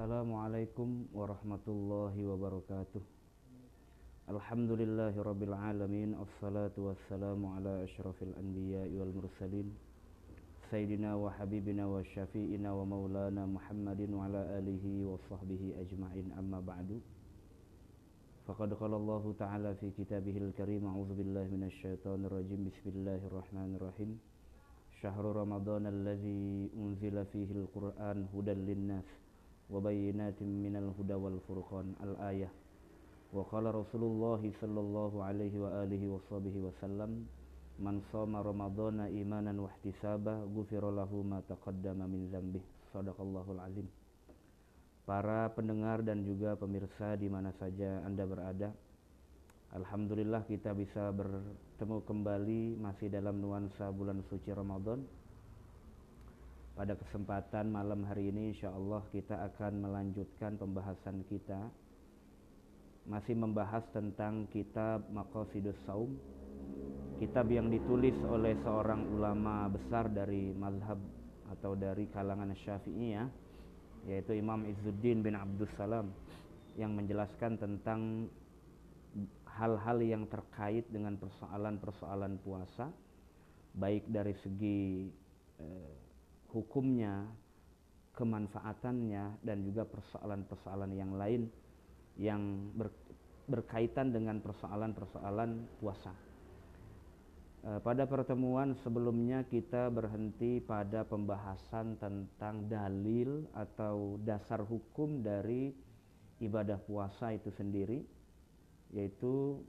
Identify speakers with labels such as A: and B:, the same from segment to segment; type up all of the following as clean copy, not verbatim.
A: Assalamualaikum warahmatullahi wabarakatuh. Alhamdulillahirabbil alamin. Assalatu wassalamu ala asyrafil anbiya'i wal mursalin Sayyidina wa habibina wa syafi'ina wa maulana Muhammadin wa ala alihi wa sahbihi ajma'in, amma ba'du. Faqad qala Allah ta'ala fi kitabihil karim, a'udzu billahi minasyaitonir rajim. Bismillahirrahmanirrahim. Syahrul Ramadan alladzi unzila fihi al-Qur'an hudan linnas wa bayyinatin minal huda wal furqan, al-ayah. Wa qala Rasulullah sallallahu alaihi wa alihi wa sahbihi wasallam, man shoma ramadhana imanan wa ihtisaba ghufira lahu ma taqaddama min dzambih. Shadaqallahul azim. Para pendengar dan juga pemirsa di mana saja Anda berada, alhamdulillah kita bisa bertemu kembali masih dalam nuansa bulan suci Ramadan. Pada kesempatan malam hari ini insyaallah kita akan melanjutkan pembahasan kita, masih membahas tentang kitab Maqasidus Shaum, kitab yang ditulis oleh seorang ulama besar dari mazhab atau dari kalangan Syafi'iyah, yaitu Imam Izzuddin bin Abdus Salam, yang menjelaskan tentang hal-hal yang terkait dengan persoalan-persoalan puasa, baik dari segi hukumnya, kemanfaatannya, dan juga persoalan-persoalan yang lain yang berkaitan dengan persoalan-persoalan puasa. Pada pertemuan sebelumnya kita berhenti pada pembahasan tentang dalil atau dasar hukum dari ibadah puasa itu sendiri, yaitu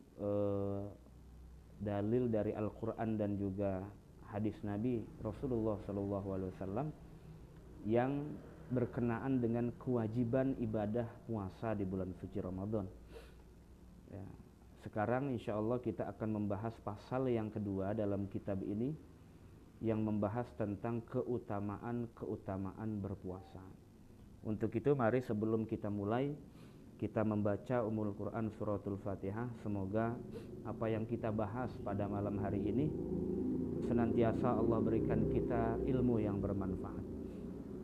A: dalil dari Al-Quran dan juga hadis Nabi Rasulullah SAW yang berkenaan dengan kewajiban ibadah puasa di bulan suci Ramadan. Ya, sekarang insya Allah kita akan membahas pasal yang kedua dalam kitab ini, yang membahas tentang keutamaan berpuasa. Untuk itu mari sebelum kita mulai, kita membaca Ummul Quran suratul Fatihah. Semoga apa yang kita bahas pada malam hari ini senantiasa Allah berikan kita ilmu yang bermanfaat.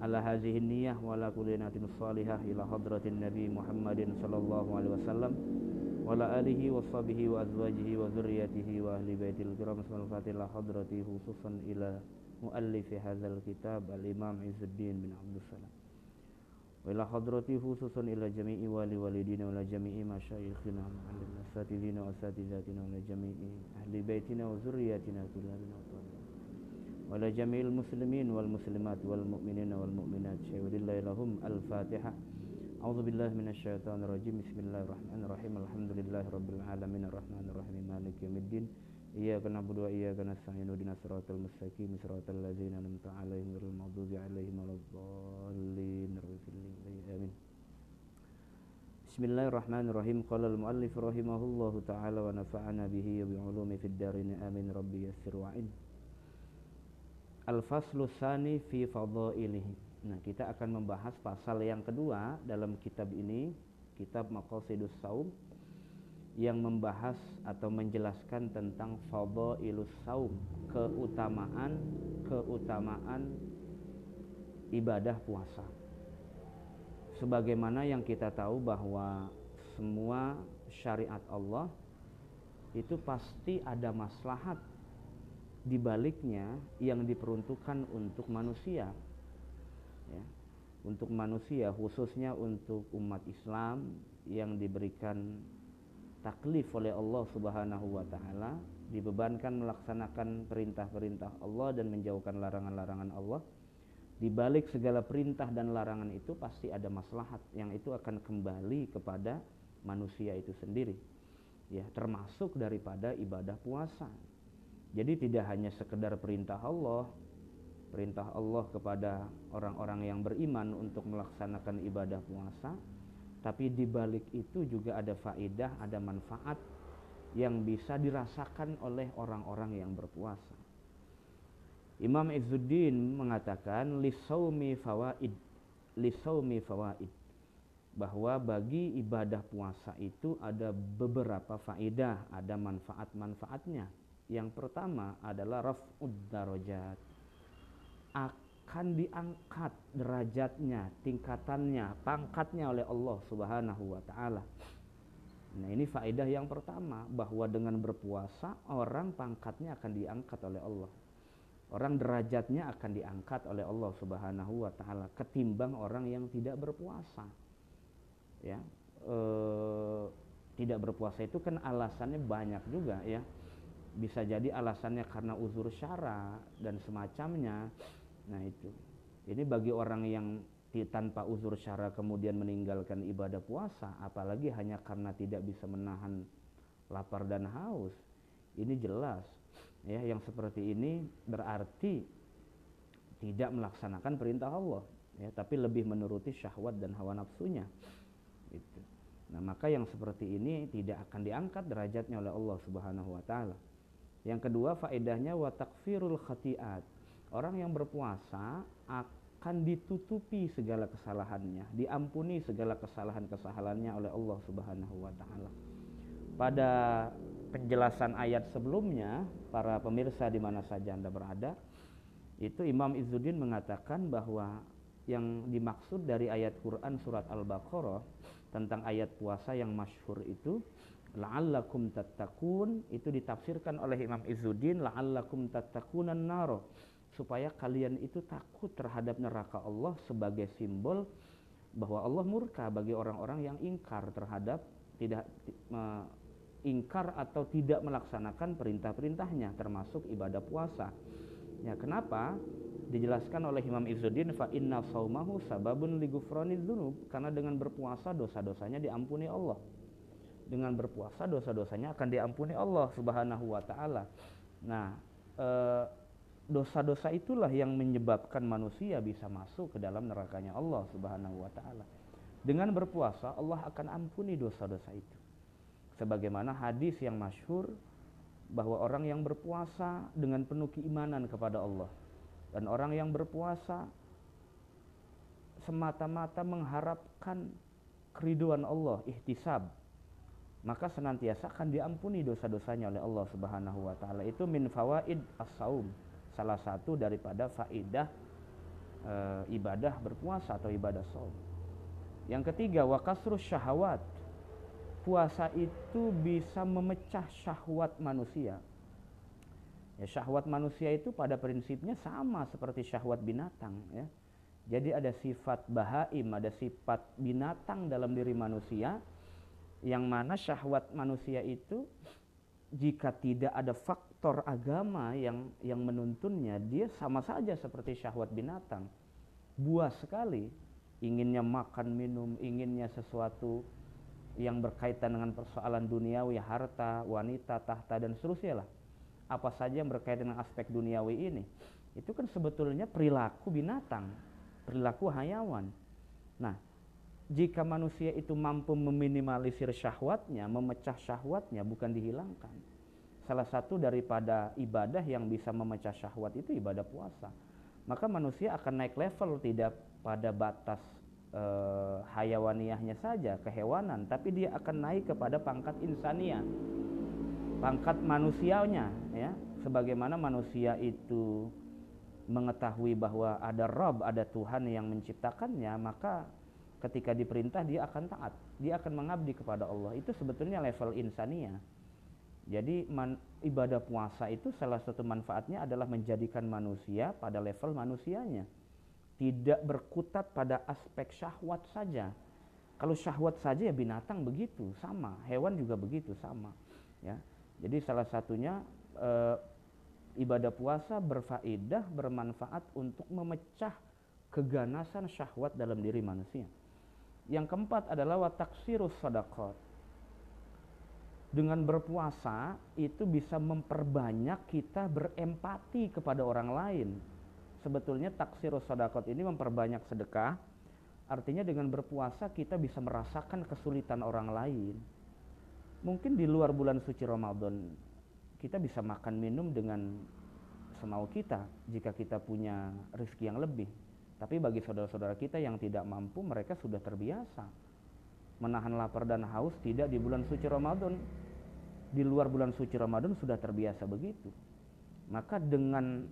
A: Ala hazihi niyyah wa ala kulli niyatin shalihah ila hadratin Nabi Muhammadin sallallahu alaihi wasallam wa ala alihi wa sahbihi wa azwajihi wa dzurriyyatihi wa ahli baitil kiram. Al-Fatihah hadrati khususan ila muallifi hadzal kitab al-Imam Izzuddin bin Abdus Salam. Wa ila hadrati khususan ila jami'i wali walidina wa ila jami'i masyayikhina wa ma'allimina asatidina wa asatizatina wa ila jami'i ahli baitina wa dzurriyyatina kullina wa ila jami'il muslimin wal muslimat wal mu'minina wal mu'minat syai'ulillahi lahum. Al-Fatihah. A'udzu billahi minasyaitonir rajim. Bismillahirrahmanirrahim. Alhamdulillahi rabbil alamin arrahmanir rahim maliki yaumiddin. Iyyaka na'budu wa iyyaka nasta'in. Ihdinas siratal mustaqim siratal ladzina an'amta 'alaihim ghairil maghdubi 'alaihim waladdallin. Amin. Bismillahirrahmanirrahim. Qala al-muallif rahimahullahu ta'ala wa nafa'ana bihi wa bi 'ulumi fid darin amin. Rabbi yassir wa'in. Al-faslu tsani fi fadhailihi. Nah, kita akan membahas pasal yang kedua dalam kitab ini, kitab Maqasidus Shaum, yang membahas atau menjelaskan tentang fadhailus shaum, keutamaan ibadah puasa. Sebagaimana yang kita tahu bahwa semua syariat Allah itu pasti ada maslahat di baliknya yang diperuntukkan untuk manusia, ya, untuk manusia, khususnya untuk umat Islam yang diberikan taklif oleh Allah Subhanahu wa taala, dibebankan melaksanakan perintah-perintah Allah dan menjauhkan larangan-larangan Allah. Di balik segala perintah dan larangan itu pasti ada maslahat yang itu akan kembali kepada manusia itu sendiri, ya, termasuk daripada ibadah puasa. Jadi tidak hanya sekedar perintah Allah kepada orang-orang yang beriman untuk melaksanakan ibadah puasa, tapi di balik itu juga ada faedah, ada manfaat yang bisa dirasakan oleh orang-orang yang berpuasa. Imam Izzuddin mengatakan lisaumi fawaid, bahwa bagi ibadah puasa itu ada beberapa faedah, ada manfaat-manfaatnya. Yang pertama adalah raf'ud darajat, akan diangkat derajatnya, tingkatannya, pangkatnya oleh Allah Subhanahu wa taala. Nah, ini faedah yang pertama, bahwa dengan berpuasa orang pangkatnya akan diangkat oleh Allah. Orang derajatnya akan diangkat oleh Allah Subhanahu wa taala ketimbang orang yang tidak berpuasa. Ya. Tidak berpuasa itu kan alasannya banyak juga ya. Bisa jadi alasannya karena uzur syara dan semacamnya. Nah, itu. Ini bagi orang yang tanpa uzur syara kemudian meninggalkan ibadah puasa, apalagi hanya karena tidak bisa menahan lapar dan haus, ini jelas ya, yang seperti ini berarti tidak melaksanakan perintah Allah ya, tapi lebih menuruti syahwat dan hawa nafsunya gitu. Nah, maka yang seperti ini tidak akan diangkat derajatnya oleh Allah Subhanahu wa taala. Yang kedua faedahnya wa takfirul khati'at. Orang yang berpuasa akan ditutupi segala kesalahannya, diampuni segala kesalahan-kesalahannya oleh Allah Subhanahu wa taala. Pada penjelasan ayat sebelumnya, para pemirsa di mana saja Anda berada, itu Imam Izzuddin mengatakan bahwa yang dimaksud dari ayat Quran surat Al-Baqarah tentang ayat puasa yang masyhur itu la'allakum tattaqun, itu ditafsirkan oleh Imam Izzuddin la'allakum tattaqunan nar, supaya kalian itu takut terhadap neraka Allah, sebagai simbol bahwa Allah murka bagi orang-orang yang ingkar terhadap ingkar atau tidak melaksanakan perintah-perintahnya termasuk ibadah puasa. Ya, kenapa? Dijelaskan oleh Imam Izzuddin fa inna shaumahu sababun li ghufraniz dzunub, karena dengan berpuasa dosa-dosanya diampuni Allah. Dengan berpuasa dosa-dosanya akan diampuni Allah Subhanahu wa taala. Nah, dosa-dosa itulah yang menyebabkan manusia bisa masuk ke dalam nerakanya Allah Subhanahu wa taala. Dengan berpuasa Allah akan ampuni dosa-dosa itu. Sebagaimana hadis yang masyhur bahwa orang yang berpuasa dengan penuh keimanan kepada Allah dan orang yang berpuasa semata-mata mengharapkan keriduan Allah, ihtisab, maka senantiasa akan diampuni dosa-dosanya oleh Allah Subhanahu wa taala. Itu min fawaid as-saum, salah satu daripada faedah ibadah berpuasa atau ibadah shaum. Yang ketiga, wa kasrus syahawat. Puasa itu bisa memecah syahwat manusia. Ya, syahwat manusia itu pada prinsipnya sama seperti syahwat binatang ya. Jadi ada sifat bahaim, ada sifat binatang dalam diri manusia, yang mana syahwat manusia itu jika tidak ada faktor agama yang menuntunnya, dia sama saja seperti syahwat binatang. Buas sekali, inginnya makan minum, inginnya sesuatu yang berkaitan dengan persoalan duniawi, harta, wanita, tahta dan seterusnya lah. Apa saja yang berkaitan dengan aspek duniawi ini, itu kan sebetulnya perilaku binatang, perilaku hayawan. Nah, jika manusia itu mampu meminimalisir syahwatnya, memecah syahwatnya, bukan dihilangkan. Salah satu daripada ibadah yang bisa memecah syahwat itu ibadah puasa. Maka manusia akan naik level, tidak pada batas hayawaniyahnya saja, kehewanan, tapi dia akan naik kepada pangkat insania, pangkat manusianya ya. Sebagaimana manusia itu mengetahui bahwa ada Rabb, ada Tuhan yang menciptakannya, maka ketika diperintah dia akan taat, dia akan mengabdi kepada Allah. Itu sebetulnya level insania. Jadi ibadah puasa itu salah satu manfaatnya adalah menjadikan manusia pada level manusianya, tidak berkutat pada aspek syahwat saja. Kalau syahwat saja ya binatang begitu, sama, hewan juga begitu, sama ya. Jadi salah satunya ibadah puasa berfaedah, bermanfaat untuk memecah keganasan syahwat dalam diri manusia. Yang keempat adalah wa taksirus shadaqat. Dengan berpuasa itu bisa memperbanyak kita berempati kepada orang lain. Sebetulnya taksirus shadaqat ini memperbanyak sedekah. Artinya dengan berpuasa kita bisa merasakan kesulitan orang lain. Mungkin di luar bulan suci Ramadan kita bisa makan minum dengan semau kita jika kita punya rezeki yang lebih. Tapi bagi saudara-saudara kita yang tidak mampu, mereka sudah terbiasa menahan lapar dan haus tidak di bulan suci Ramadan. Di luar bulan suci Ramadan sudah terbiasa begitu. Maka dengan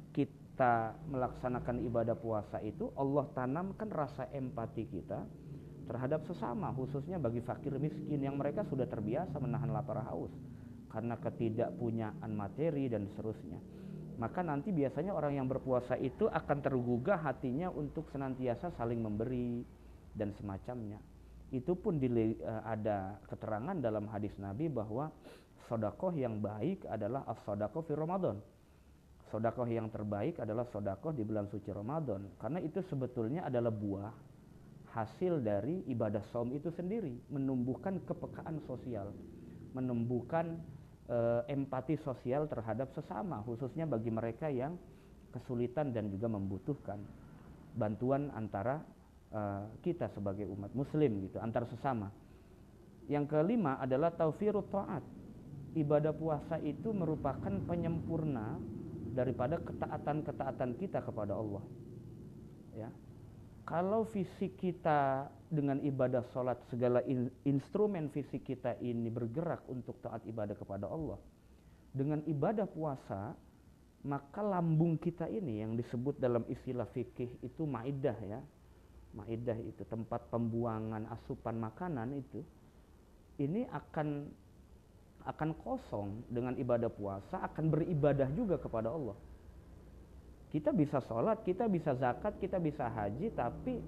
A: kita melaksanakan ibadah puasa itu Allah tanamkan rasa empati kita terhadap sesama, khususnya bagi fakir miskin yang mereka sudah terbiasa menahan lapar haus karena ketidakpunyaan materi dan seterusnya. Maka nanti biasanya orang yang berpuasa itu akan tergugah hatinya untuk senantiasa saling memberi dan semacamnya. Itu pun ada keterangan dalam hadis Nabi bahwa sedekah yang baik adalah as-sedekah fi Ramadan. Sedekah yang terbaik adalah sedekah di bulan suci Ramadan, karena itu sebetulnya adalah buah hasil dari ibadah saum itu sendiri, menumbuhkan kepekaan sosial, menumbuhkan empati sosial terhadap sesama, khususnya bagi mereka yang kesulitan dan juga membutuhkan bantuan antara kita sebagai umat muslim gitu, antar sesama. Yang kelima adalah tawfirut ta'at. Ibadah puasa itu merupakan penyempurna daripada ketaatan-ketaatan kita kepada Allah. Ya. Kalau fisik kita dengan ibadah sholat, segala instrumen fisik kita ini bergerak untuk taat ibadah kepada Allah, dengan ibadah puasa, maka lambung kita ini yang disebut dalam istilah fikih itu maidah ya. Maidah itu tempat pembuangan asupan makanan itu, ini akan kosong dengan ibadah puasa, akan beribadah juga kepada Allah. Kita bisa sholat, kita bisa zakat, kita bisa haji, tapi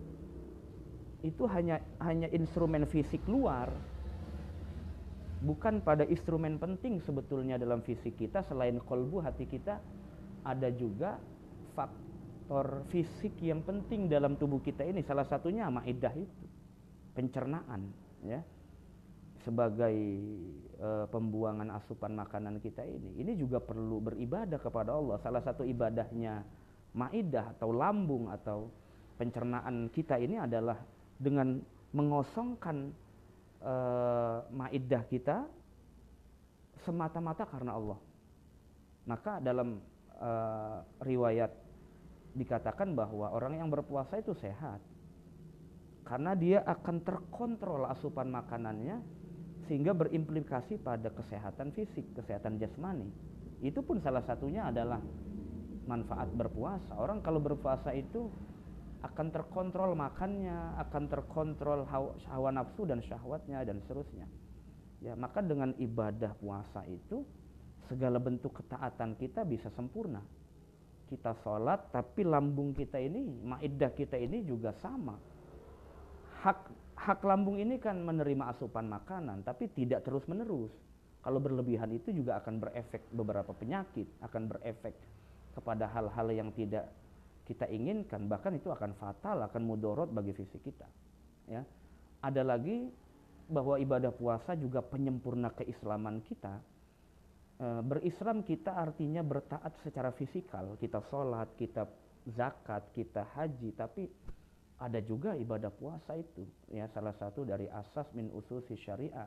A: itu hanya instrumen fisik luar, bukan pada instrumen penting sebetulnya dalam fisik kita. Selain kolbu, hati kita, ada juga faktor fisik yang penting dalam tubuh kita ini. Salah satunya maidah itu, pencernaan ya, sebagai pembuangan asupan makanan kita ini juga perlu beribadah kepada Allah. Salah satu ibadahnya maidah atau lambung atau pencernaan kita ini adalah dengan mengosongkan maidah kita semata-mata karena Allah. Maka dalam riwayat dikatakan bahwa orang yang berpuasa itu sehat karena dia akan terkontrol asupan makanannya, sehingga berimplikasi pada kesehatan fisik, kesehatan jasmani. Itu pun salah satunya adalah manfaat berpuasa. Orang kalau berpuasa itu akan terkontrol makannya, akan terkontrol hawa nafsu dan syahwatnya dan seterusnya. Ya, maka dengan ibadah puasa itu segala bentuk ketaatan kita bisa sempurna. Kita sholat, tapi lambung kita ini, maidah kita ini juga sama. Hak lambung ini kan menerima asupan makanan, tapi tidak terus menerus. Kalau berlebihan itu juga akan berefek beberapa penyakit, akan berefek kepada hal-hal yang tidak kita inginkan, bahkan itu akan fatal, akan mudorot bagi fisik kita. Ya. Ada lagi bahwa ibadah puasa juga penyempurna keislaman kita. Berislam kita artinya bertaat secara fisikal, kita sholat, kita zakat, kita haji, tapi ada juga ibadah puasa itu ya, salah satu dari asas min ususi syariah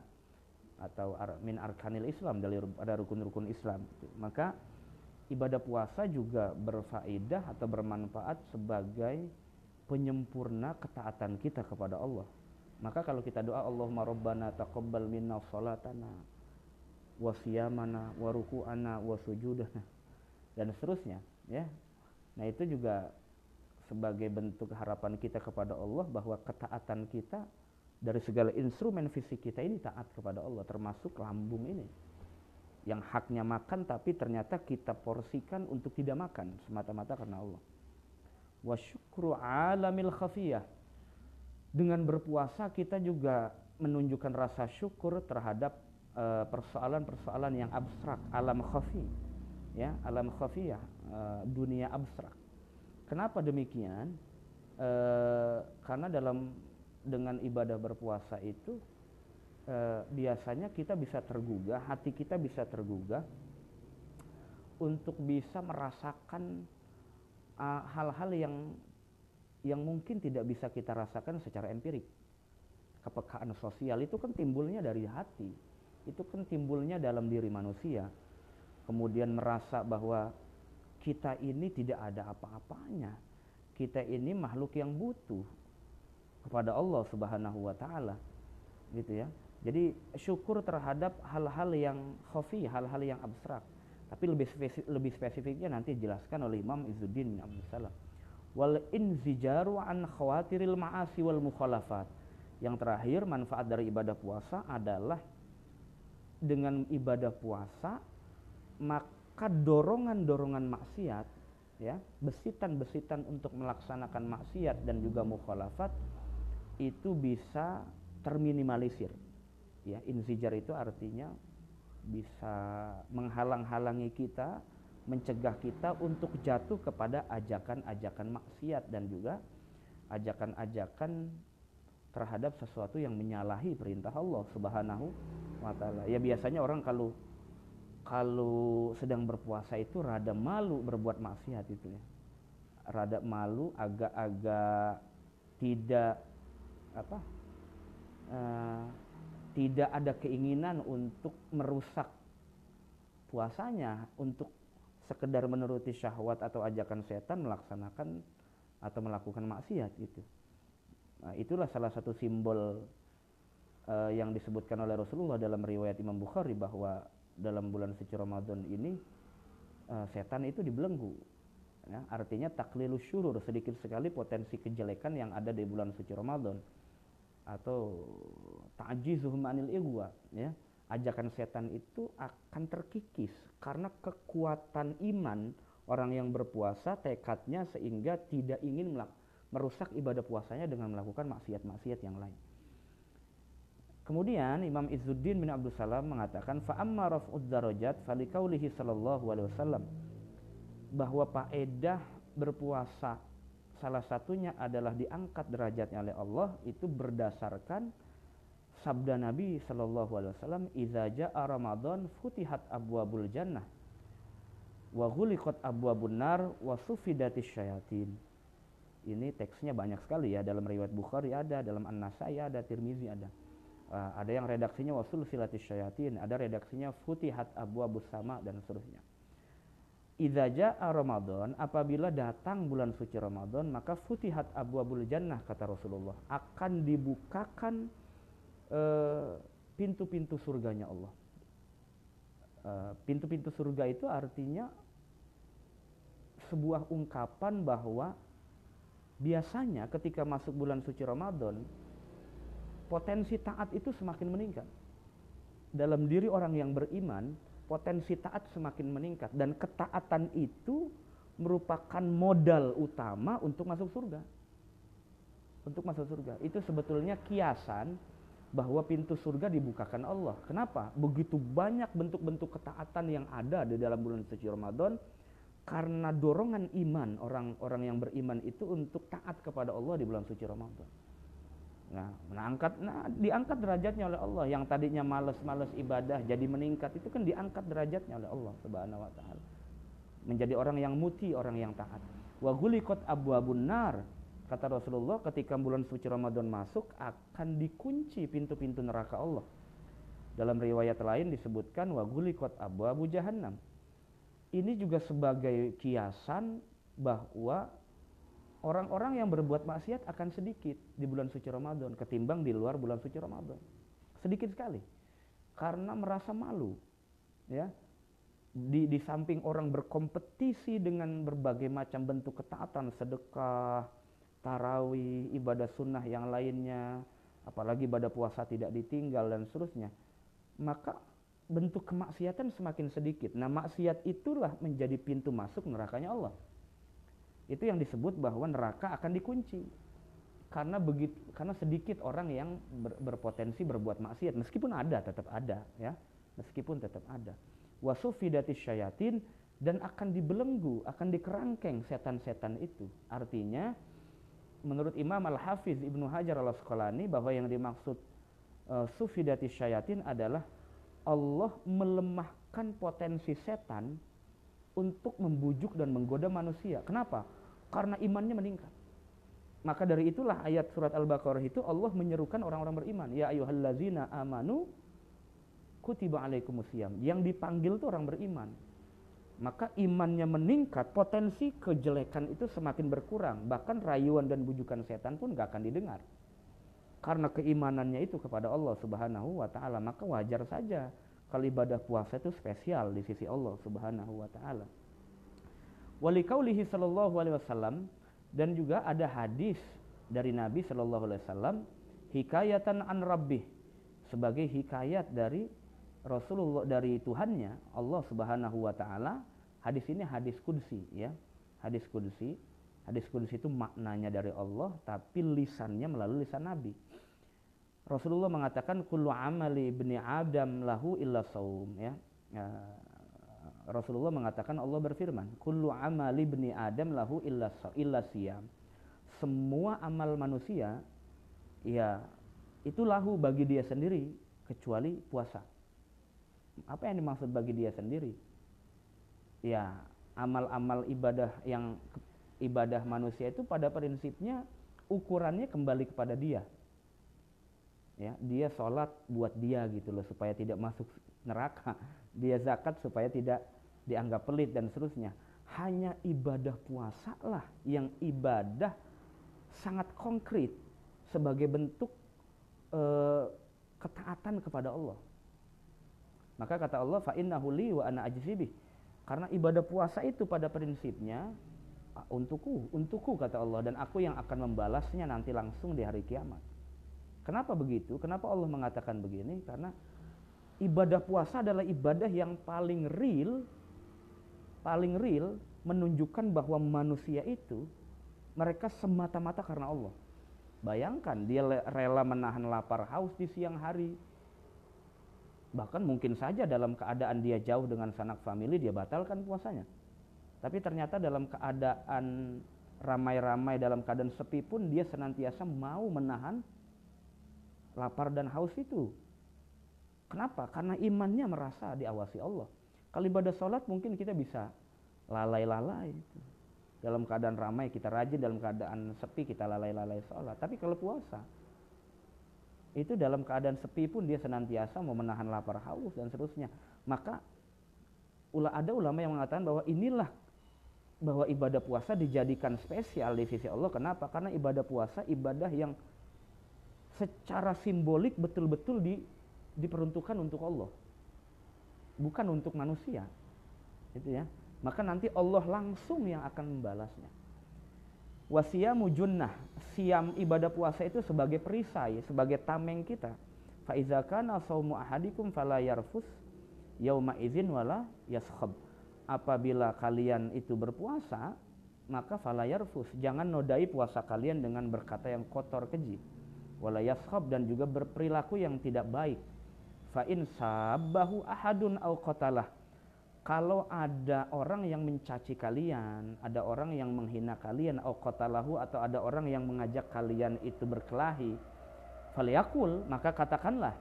A: atau min arkanil Islam, dari ada rukun-rukun Islam. Maka ibadah puasa juga berfaedah atau bermanfaat sebagai penyempurna ketaatan kita kepada Allah. Maka kalau kita doa Allahumma rabbana taqabbal minna sholatana wa siyamana wa ruku'ana wa sujudana dan seterusnya ya. Nah, itu juga sebagai bentuk harapan kita kepada Allah bahwa ketaatan kita dari segala instrumen fisik kita ini taat kepada Allah, termasuk lambung ini yang haknya makan tapi ternyata kita porsikan untuk tidak makan semata-mata karena Allah. Wa syukru alamil khafiyah. Dengan berpuasa kita juga menunjukkan rasa syukur terhadap persoalan-persoalan yang abstrak, alam khafi ya, alam khafiyah, dunia abstrak. Kenapa demikian? Karena dengan ibadah berpuasa itu biasanya kita bisa tergugah, hati kita bisa tergugah untuk bisa merasakan hal-hal yang mungkin tidak bisa kita rasakan secara empirik. Kepekaan sosial itu kan timbulnya dari hati, itu kan timbulnya dalam diri manusia. Kemudian merasa bahwa kita ini tidak ada apa-apanya. Kita ini makhluk yang butuh kepada Allah Subhanahu wa taala. Gitu ya. Jadi syukur terhadap hal-hal yang khafi, hal-hal yang abstrak. Tapi lebih spesifiknya nanti dijelaskan oleh Imam Izzuddin bin Abdus Salam. Wal inzijaru an khawatiril ma'asi wal mukhalafat. Yang terakhir, manfaat dari ibadah puasa adalah dengan ibadah puasa maka dorongan-dorongan maksiat, ya, besitan-besitan untuk melaksanakan maksiat dan juga mukhalafat itu bisa terminimalisir. Ya, inzijar itu artinya bisa menghalang-halangi kita, mencegah kita untuk jatuh kepada ajakan-ajakan maksiat dan juga ajakan-ajakan terhadap sesuatu yang menyalahi perintah Allah Subhanahu wa taala. Ya biasanya orang kalau sedang berpuasa itu rada malu berbuat maksiat itu ya. Rada malu, agak-agak tidak tidak ada keinginan untuk merusak puasanya, untuk sekedar menuruti syahwat atau ajakan setan melaksanakan atau melakukan maksiat gitu. Nah, itulah salah satu simbol yang disebutkan oleh Rasulullah dalam riwayat Imam Bukhari bahwa dalam bulan suci Ramadan ini setan itu dibelenggu. Ya, artinya taklilus syurur, sedikit sekali potensi kejelekan yang ada di bulan suci Ramadan, atau ta'jizuhum anil igwa, ya. Ajakan setan itu akan terkikis karena kekuatan iman orang yang berpuasa, tekadnya sehingga tidak ingin merusak ibadah puasanya dengan melakukan maksiat-maksiat yang lain. Kemudian Imam Izzuddin bin Abdus Salam mengatakan fa amma raf'ud darajat falikaulihi sallallahu alaihi wasallam, bahwa faedah berpuasa salah satunya adalah diangkat derajatnya oleh Allah itu berdasarkan sabda Nabi sallallahu alaihi wasallam, idza jaa Ramadan futihat abwabul jannah wa ghuliqat abwabun nar wa sufidatis syayatin. Ini teksnya banyak sekali ya, dalam riwayat Bukhari ada, dalam An-Nasai ada, Tirmizi ada. Ada yang redaksinya wasul silatis syayatin, ada redaksinya futihat abwabus sama dan seterusnya. Idza jaa Ramadan, apabila datang bulan suci Ramadan, maka futihat abwabul jannah, kata Rasulullah, akan dibukakan pintu-pintu surganya Allah. Pintu-pintu surga itu artinya sebuah ungkapan bahwa biasanya ketika masuk bulan suci Ramadan, potensi taat itu semakin meningkat. Dalam diri orang yang beriman, potensi taat semakin meningkat, dan ketaatan itu merupakan modal utama untuk masuk surga. Untuk masuk surga itu sebetulnya kiasan bahwa pintu surga dibukakan Allah. Kenapa? Begitu banyak bentuk-bentuk ketaatan yang ada di dalam bulan suci Ramadan, karena dorongan iman orang-orang yang beriman itu untuk taat kepada Allah di bulan suci Ramadan. Diangkat derajatnya oleh Allah. Yang tadinya malas-malas ibadah jadi meningkat, itu kan diangkat derajatnya oleh Allah Subhanahu wa taala. Menjadi orang yang muti, orang yang taat. Wa ghuliqat abwabun nar, kata Rasulullah, ketika bulan suci Ramadan masuk akan dikunci pintu-pintu neraka Allah. Dalam riwayat lain disebutkan wa ghuliqat abwabu jahannam. Ini juga sebagai kiasan bahwa orang-orang yang berbuat maksiat akan sedikit di bulan suci Ramadan ketimbang di luar bulan suci Ramadan. Sedikit sekali. Karena merasa malu. Ya. Di samping orang berkompetisi dengan berbagai macam bentuk ketaatan, sedekah, tarawih, ibadah sunnah yang lainnya, apalagi ibadah puasa tidak ditinggal dan seterusnya, maka bentuk kemaksiatan semakin sedikit. Nah, maksiat itulah menjadi pintu masuk nerakanya Allah. Itu yang disebut bahwa neraka akan dikunci. Karena sedikit orang yang berpotensi berbuat maksiat, meskipun ada, tetap ada, ya. Meskipun tetap ada. Wasufidatis syayatin, dan akan dibelenggu, akan dikerangkeng setan-setan itu. Artinya menurut Imam Al-Hafiz Ibnu Hajar Al-Asqalani bahwa yang dimaksud sufidatis syayatin adalah Allah melemahkan potensi setan untuk membujuk dan menggoda manusia. Kenapa? Karena imannya meningkat. Maka dari itulah ayat surat Al-Baqarah itu Allah menyerukan orang-orang beriman, ya ayyuhallazina amanu kutiba alaikumusiyam. Yang dipanggil itu orang beriman. Maka imannya meningkat, potensi kejelekan itu semakin berkurang. Bahkan rayuan dan bujukan setan pun gak akan didengar. Karena keimanannya itu kepada Allah Subhanahu wa taala, maka wajar saja Kalau ibadah puasa itu spesial di sisi Allah Subhanahu wa taala. Walikaulihi sallallahu alaihi wasallam, dan juga ada hadis dari Nabi sallallahu alaihi wasallam hikayatan an rabbih, sebagai hikayat dari Rasulullah, dari Tuhannya Allah Subhanahu wa taala. Hadis ini hadis qudsi ya. Hadis qudsi. Hadis qudsi itu maknanya dari Allah tapi lisannya melalui lisan Nabi. Rasulullah mengatakan kullu amali ibni Adam lahu illa saum ya. Rasulullah mengatakan, Allah berfirman, kullu amali ibni Adam lahu illa siyam. Semua amal manusia ya itu lahu bagi dia sendiri kecuali puasa. Apa yang dimaksud bagi dia sendiri? Ya, amal-amal ibadah yang ibadah manusia itu pada prinsipnya ukurannya kembali kepada dia. Ya, dia sholat buat dia gitu loh supaya tidak masuk neraka. Dia zakat supaya tidak dianggap pelit dan seterusnya. Hanya ibadah puasa lah yang ibadah sangat konkret sebagai bentuk ketaatan kepada Allah. Maka kata Allah, fa innahu li wa ana ajzi bih. Karena ibadah puasa itu pada prinsipnya untukku kata Allah, dan aku yang akan membalasnya nanti langsung di hari kiamat. Kenapa begitu? Kenapa Allah mengatakan begini? Karena ibadah puasa adalah ibadah yang paling real menunjukkan bahwa manusia itu mereka semata-mata karena Allah. Bayangkan dia rela menahan lapar haus di siang hari. Bahkan mungkin saja dalam keadaan dia jauh dengan sanak famili dia batalkan puasanya. Tapi ternyata dalam keadaan ramai-ramai, dalam keadaan sepi pun dia senantiasa mau menahan lapar dan haus itu. Kenapa? Karena imannya merasa diawasi Allah. Kalau ibadah sholat mungkin kita bisa lalai-lalai. Dalam keadaan ramai kita rajin, dalam keadaan sepi kita lalai-lalai sholat. Tapi kalau puasa, itu dalam keadaan sepi pun dia senantiasa mau menahan lapar haus dan seterusnya. Maka ada ulama yang mengatakan bahwa inilah bahwa ibadah puasa dijadikan spesial di sisi Allah. Kenapa? Karena ibadah puasa ibadah yang secara simbolik betul-betul diperuntukkan untuk Allah, bukan untuk manusia, gitu ya. Maka nanti Allah langsung yang akan membalasnya. Wasiyamu junnah, siam ibadah puasa itu sebagai perisai, sebagai tameng kita. Fa iza kana shaumu ahadikum fala yarfus yauma idzin wala yaskhab. Apabila kalian itu berpuasa, maka fala yarfus, jangan nodai puasa kalian dengan berkata yang kotor keji. Wala yaskhab, dan juga berperilaku yang tidak baik. Fa in sabbahu ahadun au qatalah. Kalau ada orang yang mencaci kalian, ada orang yang menghina kalian, au qatalahu, atau ada orang yang mengajak kalian itu berkelahi, falyaqul, maka katakanlah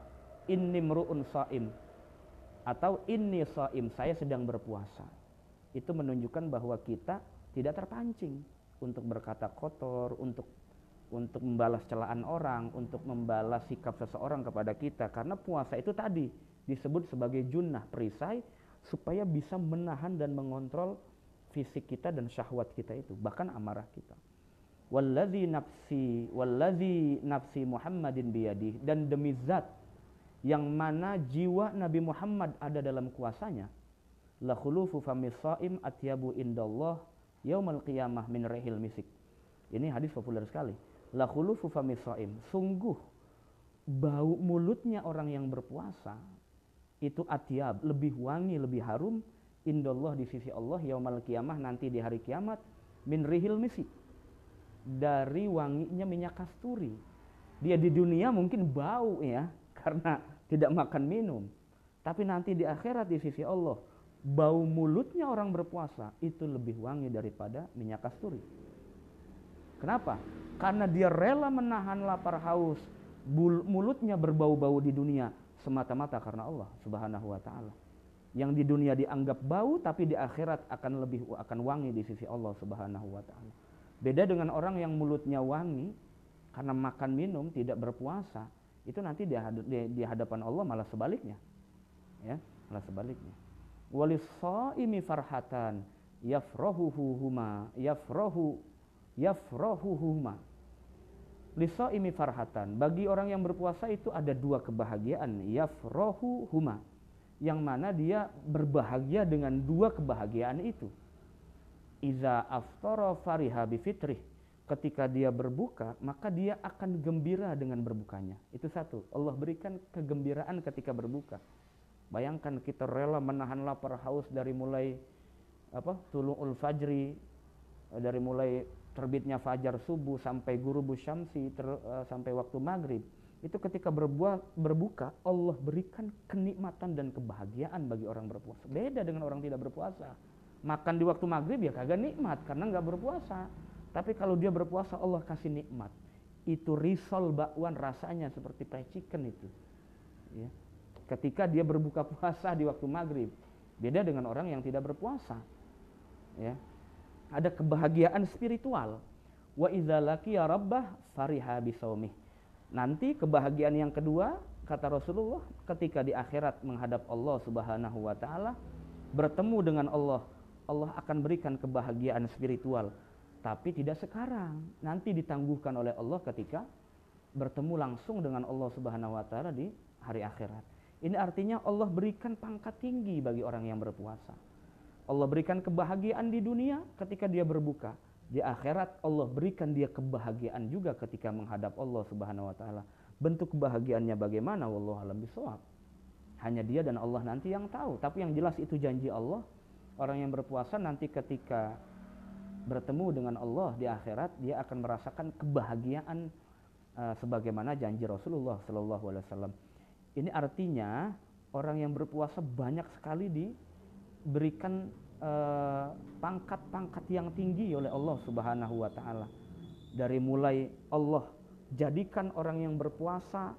A: inni mru'un shaim, atau inni shaim, saya sedang berpuasa. Itu menunjukkan bahwa kita tidak terpancing untuk berkata kotor, untuk membalas celaan orang, untuk membalas sikap seseorang kepada kita. Karena puasa itu tadi disebut sebagai junnah, perisai, supaya bisa menahan dan mengontrol fisik kita dan syahwat kita itu, bahkan amarah kita. Wallazi nafsi Muhammadin biyadih, dan demi zat yang mana jiwa Nabi Muhammad ada dalam kuasanya, la khulufu famis shaim atyabu indallah yaumal qiyamah min rihil misik. Ini hadis populer sekali. La khulufu famis shaim, sungguh bau mulutnya orang yang berpuasa itu atyab, lebih wangi, lebih harum, indallah, di sisi Allah, yaumal qiyamah, nanti di hari kiamat, min rihil misik, dari wanginya minyak kasturi. Dia di dunia mungkin bau ya, karena tidak makan minum. Tapi nanti di akhirat di sisi Allah, bau mulutnya orang berpuasa itu lebih wangi daripada minyak kasturi. Kenapa? Karena dia rela menahan lapar haus, mulutnya berbau-bau di dunia, semata-mata karena Allah Subhanahu wa taala. Yang di dunia dianggap bau, tapi di akhirat akan wangi di sisi Allah Subhanahu wa taala. Beda dengan orang yang mulutnya wangi karena makan minum, tidak berpuasa, itu nanti di hadapan Allah malah sebaliknya. Ya, malah sebaliknya. Walis-shaimi farhatan yafrahuhuma. Lisaimi farhatan, bagi orang yang berpuasa itu ada dua kebahagiaan, yafrahu huma, yang mana dia berbahagia dengan dua kebahagiaan itu. Iza aftara fariha bifitrih, ketika dia berbuka maka dia akan gembira dengan berbukanya. Itu satu, Allah berikan kegembiraan ketika berbuka. Bayangkan kita rela menahan lapar haus dari mulai tulu'ul fajri, dari mulai terbitnya fajar subuh sampai ghurubus syamsi, sampai waktu maghrib. Itu ketika berbuka, Allah berikan kenikmatan dan kebahagiaan bagi orang berpuasa. Beda dengan orang tidak berpuasa. Makan di waktu maghrib ya kagak nikmat karena nggak berpuasa. Tapi kalau dia berpuasa, Allah kasih nikmat. Itu risol bakwan, rasanya seperti fried chicken itu. Ya. Ketika dia berbuka puasa di waktu maghrib, beda dengan orang yang tidak berpuasa. Ya. Ada kebahagiaan spiritual. Wa idza laqiya rabbah fariha bisaumih. Nanti kebahagiaan yang kedua, kata Rasulullah, ketika di akhirat menghadap Allah Subhanahu wa taala, bertemu dengan Allah, Allah akan berikan kebahagiaan spiritual, tapi tidak sekarang. Nanti ditangguhkan oleh Allah ketika bertemu langsung dengan Allah Subhanahu wa taala di hari akhirat. Ini artinya Allah berikan pangkat tinggi bagi orang yang berpuasa. Allah berikan kebahagiaan di dunia ketika dia berbuka. Di akhirat Allah berikan dia kebahagiaan juga ketika menghadap Allah Subhanahu wa taala. Bentuk kebahagiaannya bagaimana, wallahu a'lam bishawab. Hanya dia dan Allah nanti yang tahu. Tapi yang jelas itu janji Allah. Orang yang berpuasa nanti ketika bertemu dengan Allah di akhirat, dia akan merasakan kebahagiaan sebagaimana janji Rasulullah sallallahu alaihi wasallam. Ini artinya orang yang berpuasa banyak sekali diberikan pangkat-pangkat yang tinggi oleh Allah Subhanahu wa taala. Dari mulai Allah jadikan orang yang berpuasa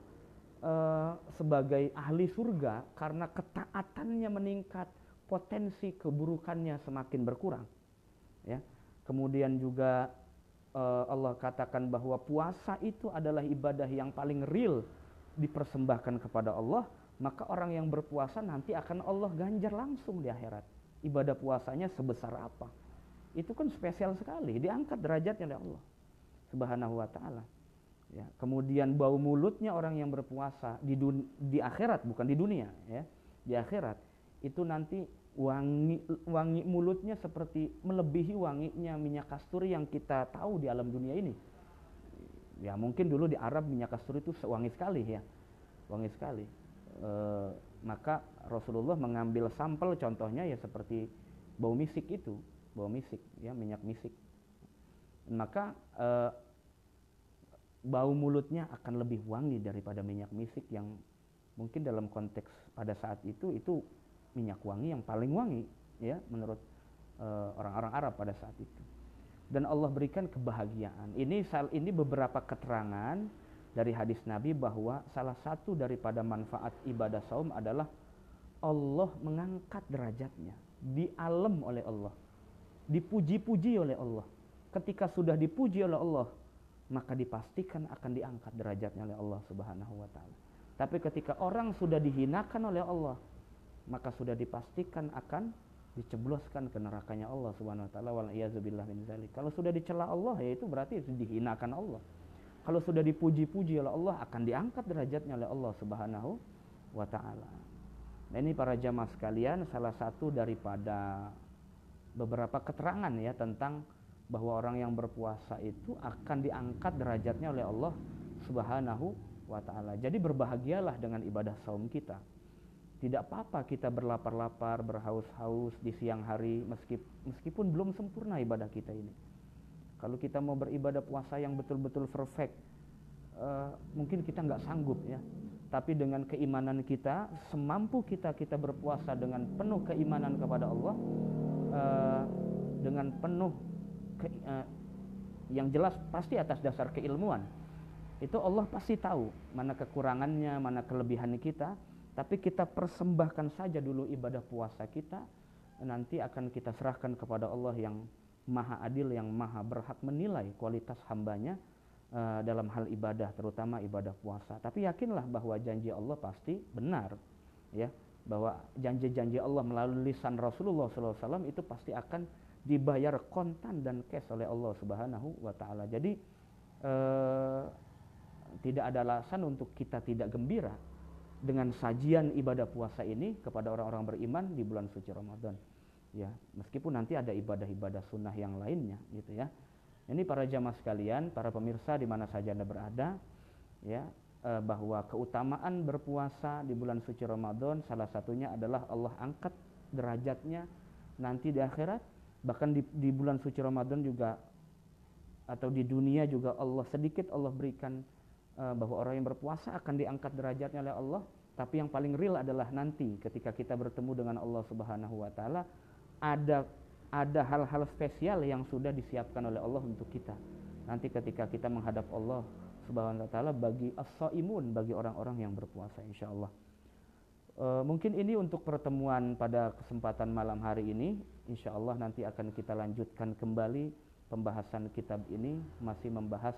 A: sebagai ahli surga karena ketaatannya meningkat, potensi keburukannya semakin berkurang. Ya. Kemudian juga Allah katakan bahwa puasa itu adalah ibadah yang paling real dipersembahkan kepada Allah, maka orang yang berpuasa nanti akan Allah ganjar langsung di akhirat. Ibadah puasanya sebesar apa? Itu kan spesial sekali, diangkat derajatnya oleh Allah Subhanahu wa taala. Ya, kemudian bau mulutnya orang yang berpuasa di akhirat, bukan di dunia, ya. Di akhirat itu nanti wangi mulutnya seperti melebihi wanginya minyak kasturi yang kita tahu di alam dunia ini. Ya mungkin dulu di Arab minyak kasturi itu wangi sekali, ya, wangi sekali. Maka Rasulullah mengambil sampel, contohnya ya seperti bau misik itu, bau misik, ya, minyak misik. Maka bau mulutnya akan lebih wangi daripada minyak misik yang mungkin dalam konteks pada saat itu minyak wangi yang paling wangi, ya, menurut orang-orang Arab pada saat itu. Dan Allah berikan kebahagiaan. Ini beberapa keterangan dari hadis Nabi bahwa salah satu daripada manfaat ibadah saum adalah Allah mengangkat derajatnya, dialam oleh Allah, dipuji-puji oleh Allah. Ketika sudah dipuji oleh Allah, maka dipastikan akan diangkat derajatnya oleh Allah Subhanahu wa taala. Tapi ketika orang sudah dihinakan oleh Allah, maka sudah dipastikan akan dicebloskan ke nerakanya Allah Subhanahu wa taala, wal iyadzubillah min dzalik. Kalau sudah dicela Allah, ya itu berarti dihinakan Allah. Kalau sudah dipuji-puji oleh Allah, akan diangkat derajatnya oleh Allah Subhanahu wa taala. Nah, ini para jamaah sekalian, salah satu daripada beberapa keterangan, ya, tentang bahwa orang yang berpuasa itu akan diangkat derajatnya oleh Allah Subhanahu wa taala. Jadi berbahagialah dengan ibadah saum kita. Tidak apa-apa kita berlapar-lapar, berhaus-haus di siang hari, meskipun belum sempurna ibadah kita ini. Kalau kita mau beribadah puasa yang betul-betul perfect, mungkin kita nggak sanggup, ya. Tapi dengan keimanan kita, semampu kita berpuasa dengan penuh keimanan kepada Allah, dengan penuh yang jelas pasti atas dasar keilmuan. Itu Allah pasti tahu mana kekurangannya, mana kelebihan kita. Tapi kita persembahkan saja dulu ibadah puasa kita, nanti akan kita serahkan kepada Allah yang maha adil, yang maha berhak menilai kualitas hambanya dalam hal ibadah, terutama ibadah puasa. Tapi yakinlah bahwa janji Allah pasti benar, ya, bahwa janji-janji Allah melalui lisan Rasulullah SAW itu pasti akan dibayar kontan dan cash oleh Allah Subhanahu wa taala. Jadi tidak ada alasan untuk kita tidak gembira dengan sajian ibadah puasa ini kepada orang-orang beriman di bulan suci Ramadan. Ya, meskipun nanti ada ibadah-ibadah sunnah yang lainnya gitu ya. Ini para jamaah sekalian, para pemirsa di mana saja Anda berada, ya, bahwa keutamaan berpuasa di bulan suci Ramadan salah satunya adalah Allah angkat derajatnya nanti di akhirat, bahkan di bulan suci Ramadan juga atau di dunia juga Allah berikan bahwa orang yang berpuasa akan diangkat derajatnya oleh Allah, tapi yang paling real adalah nanti ketika kita bertemu dengan Allah Subhanahu wa taala ada hal-hal spesial yang sudah disiapkan oleh Allah untuk kita. Nanti ketika kita menghadap Allah Subhanahu wa taala bagi as-shaimun, bagi orang-orang yang berpuasa insyaallah. Mungkin ini untuk pertemuan pada kesempatan malam hari ini. Insyaallah nanti akan kita lanjutkan kembali pembahasan kitab ini, masih membahas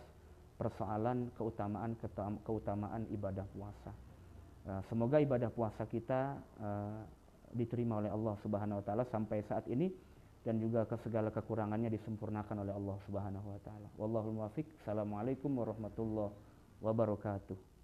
A: persoalan keutamaan ibadah puasa. Semoga ibadah puasa kita diterima oleh Allah Subhanahu wa taala sampai saat ini, dan juga segala kekurangannya disempurnakan oleh Allah Subhanahu wa taala. Wallahul muwaffiq. Assalamualaikum warahmatullahi wabarakatuh.